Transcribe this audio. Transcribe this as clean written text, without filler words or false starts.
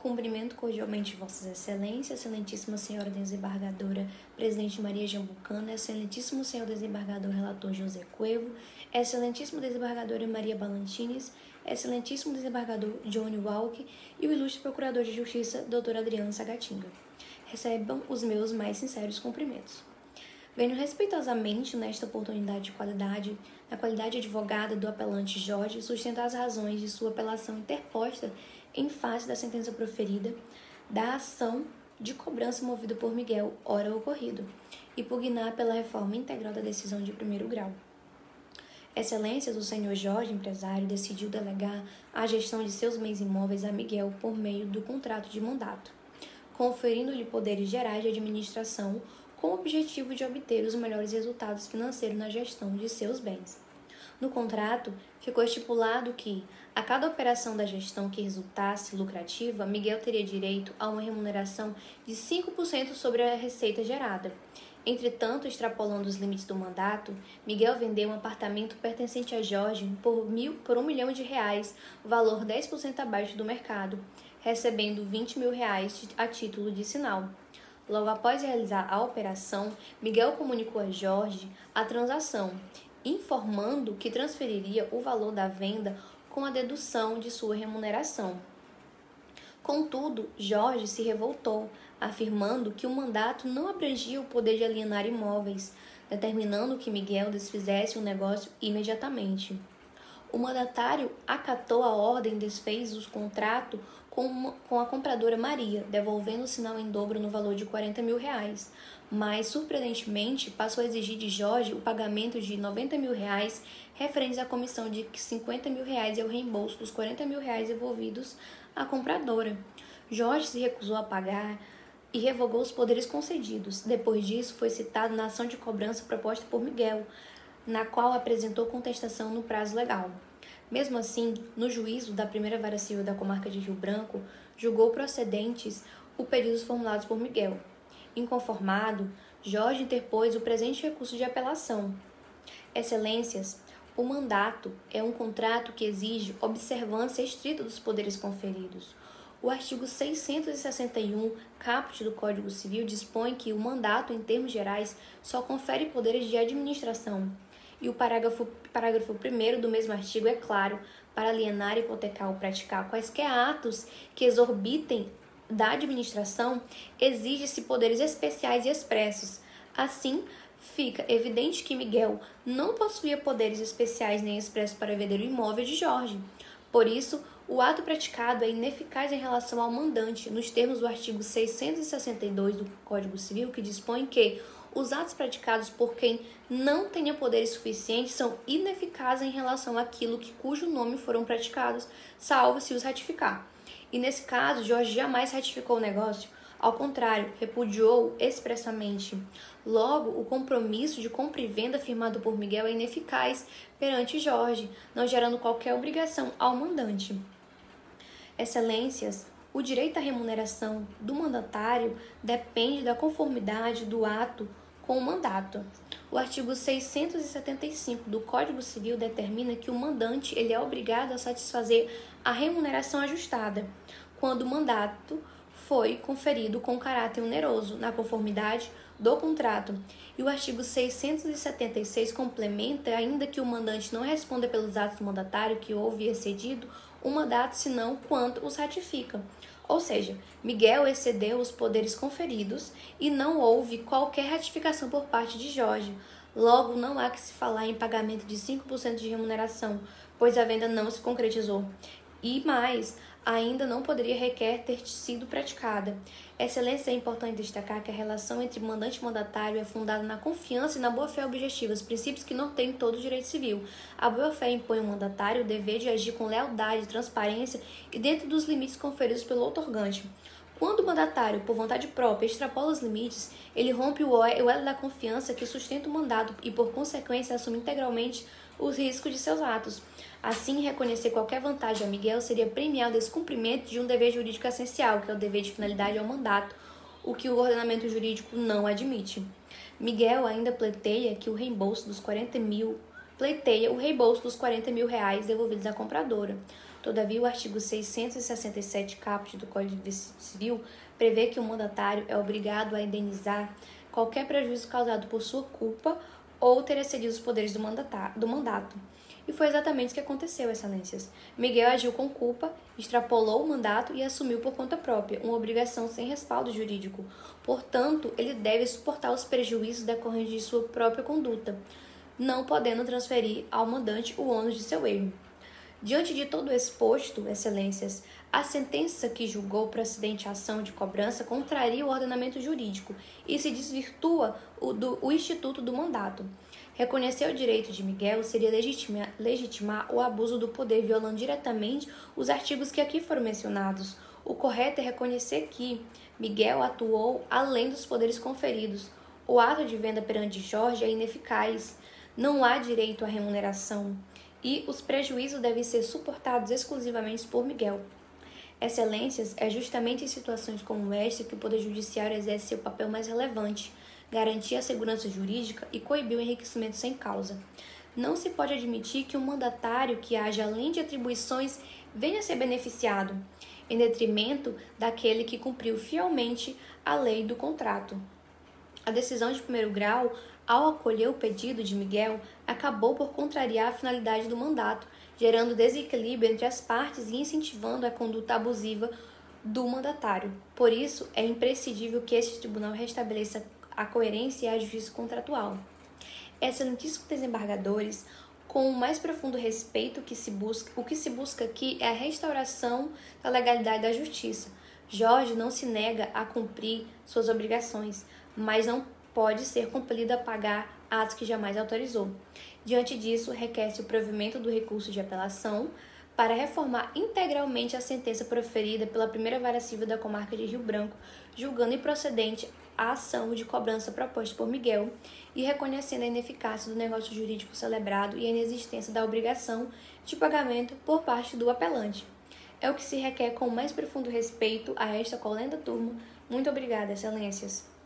cumprimento cordialmente Vossas Excelências, Excelentíssima Senhora Desembargadora Presidente Maria Jambucana, Excelentíssimo Senhor Desembargador Relator José Cuevo, Excelentíssimo Desembargadora Maria Balantines, Excelentíssimo Desembargador Johnny Walke e o Ilustre Procurador de Justiça, Dr. Adriano Sagatinga. Recebam os meus mais sinceros cumprimentos. Venho respeitosamente, nesta oportunidade de qualidade, na qualidade de advogada do apelante Jorge, sustentar as razões de sua apelação interposta em face da sentença proferida da ação de cobrança movida por Miguel, ora ocorrido, e pugnar pela reforma integral da decisão de primeiro grau. Excelências, o senhor Jorge, empresário, decidiu delegar a gestão de seus bens imóveis a Miguel por meio do contrato de mandato, conferindo-lhe poderes gerais de administração com o objetivo de obter os melhores resultados financeiros na gestão de seus bens. No contrato, ficou estipulado que, a cada operação da gestão que resultasse lucrativa, Miguel teria direito a uma remuneração de 5% sobre a receita gerada. Entretanto, extrapolando os limites do mandato, Miguel vendeu um apartamento pertencente a Jorge por R$ 1 milhão, valor 10% abaixo do mercado, recebendo R$ 20 mil a título de sinal. Logo após realizar a operação, Miguel comunicou a Jorge a transação, informando que transferiria o valor da venda com a dedução de sua remuneração. Contudo, Jorge se revoltou, afirmando que o mandato não abrangia o poder de alienar imóveis, determinando que Miguel desfizesse o negócio imediatamente. O mandatário acatou a ordem e desfez o contrato com a compradora Maria, devolvendo o sinal em dobro no valor de R$ 40 mil, mas, surpreendentemente, passou a exigir de Jorge o pagamento de R$ 90 mil referentes à comissão de R$ 50 mil e ao reembolso dos R$ 40 mil devolvidos à compradora. Jorge se recusou a pagar e revogou os poderes concedidos. Depois disso, foi citado na ação de cobrança proposta por Miguel, na qual apresentou contestação no prazo legal. Mesmo assim, no juízo da primeira vara civil da comarca de Rio Branco, julgou procedentes os pedidos formulados por Miguel. Inconformado, Jorge interpôs o presente recurso de apelação. Excelências, o mandato é um contrato que exige observância estrita dos poderes conferidos. O artigo 661, caput do Código Civil, dispõe que o mandato, em termos gerais, só confere poderes de administração. E o parágrafo 1º do mesmo artigo é claro: para alienar, hipotecar ou praticar quaisquer atos que exorbitem da administração, exige-se poderes especiais e expressos. Assim, fica evidente que Miguel não possuía poderes especiais nem expressos para vender o imóvel de Jorge. Por isso, o ato praticado é ineficaz em relação ao mandante, nos termos do artigo 662 do Código Civil, que dispõe que os atos praticados por quem não tenha poderes suficientes são ineficazes em relação àquilo cujo nome foram praticados, salvo se os ratificar. E nesse caso, Jorge jamais ratificou o negócio, ao contrário, repudiou expressamente. Logo, o compromisso de compra e venda firmado por Miguel é ineficaz perante Jorge, não gerando qualquer obrigação ao mandante. Excelências, o direito à remuneração do mandatário depende da conformidade do ato com o mandato. O artigo 675 do Código Civil determina que o mandante ele é obrigado a satisfazer a remuneração ajustada, quando o mandato foi conferido com caráter oneroso, na conformidade do contrato. E o artigo 676 complementa ainda que o mandante não responda pelos atos do mandatário que houve excedido o mandato, senão quanto os ratifica. Ou seja, Miguel excedeu os poderes conferidos e não houve qualquer ratificação por parte de Jorge. Logo, não há que se falar em pagamento de 5% de remuneração, pois a venda não se concretizou. E mais, ainda não poderia requer ter sido praticada. Excelência, é importante destacar que a relação entre mandante e mandatário é fundada na confiança e na boa-fé objetiva, os princípios que norteiam todo o direito civil. A boa-fé impõe ao mandatário o dever de agir com lealdade, transparência e dentro dos limites conferidos pelo outorgante. Quando o mandatário, por vontade própria, extrapola os limites, ele rompe o elo da confiança que sustenta o mandato e, por consequência, assume integralmente os riscos de seus atos. Assim, reconhecer qualquer vantagem a Miguel seria premiar o descumprimento de um dever jurídico essencial, que é o dever de finalidade ao mandato, o que o ordenamento jurídico não admite. Miguel ainda pleiteia o reembolso dos R$ 40 mil devolvidos à compradora. Todavia, o artigo 667 caput do Código Civil prevê que o mandatário é obrigado a indenizar qualquer prejuízo causado por sua culpa ou ter excedido os poderes do mandato. E foi exatamente o que aconteceu, excelências. Miguel agiu com culpa, extrapolou o mandato e assumiu por conta própria, uma obrigação sem respaldo jurídico. Portanto, ele deve suportar os prejuízos decorrentes de sua própria conduta, não podendo transferir ao mandante o ônus de seu erro. Diante de todo o exposto, excelências, a sentença que julgou procedente a ação de cobrança contraria o ordenamento jurídico e se desvirtua o instituto do mandato. Reconhecer o direito de Miguel seria legitimar o abuso do poder, violando diretamente os artigos que aqui foram mencionados. O correto é reconhecer que Miguel atuou além dos poderes conferidos. O ato de venda perante Jorge é ineficaz. Não há direito à remuneração e os prejuízos devem ser suportados exclusivamente por Miguel. Excelências, é justamente em situações como esta que o Poder Judiciário exerce seu papel mais relevante, garantir a segurança jurídica e coibir o enriquecimento sem causa. Não se pode admitir que um mandatário que age além de atribuições venha a ser beneficiado, em detrimento daquele que cumpriu fielmente a lei do contrato. A decisão de primeiro grau, ao acolher o pedido de Miguel, acabou por contrariar a finalidade do mandato, gerando desequilíbrio entre as partes e incentivando a conduta abusiva do mandatário. Por isso, é imprescindível que este tribunal restabeleça a coerência e a justiça contratual. Excelentíssimos desembargadores, com o mais profundo respeito, o que se busca aqui é a restauração da legalidade da justiça. Jorge não se nega a cumprir suas obrigações, mas não pode ser compelido a pagar atos que jamais autorizou. Diante disso, requer-se o provimento do recurso de apelação para reformar integralmente a sentença proferida pela primeira vara civil da comarca de Rio Branco, julgando improcedente a ação de cobrança proposta por Miguel e reconhecendo a ineficácia do negócio jurídico celebrado e a inexistência da obrigação de pagamento por parte do apelante. É o que se requer com o mais profundo respeito a esta colenda turma. Muito obrigada, excelências.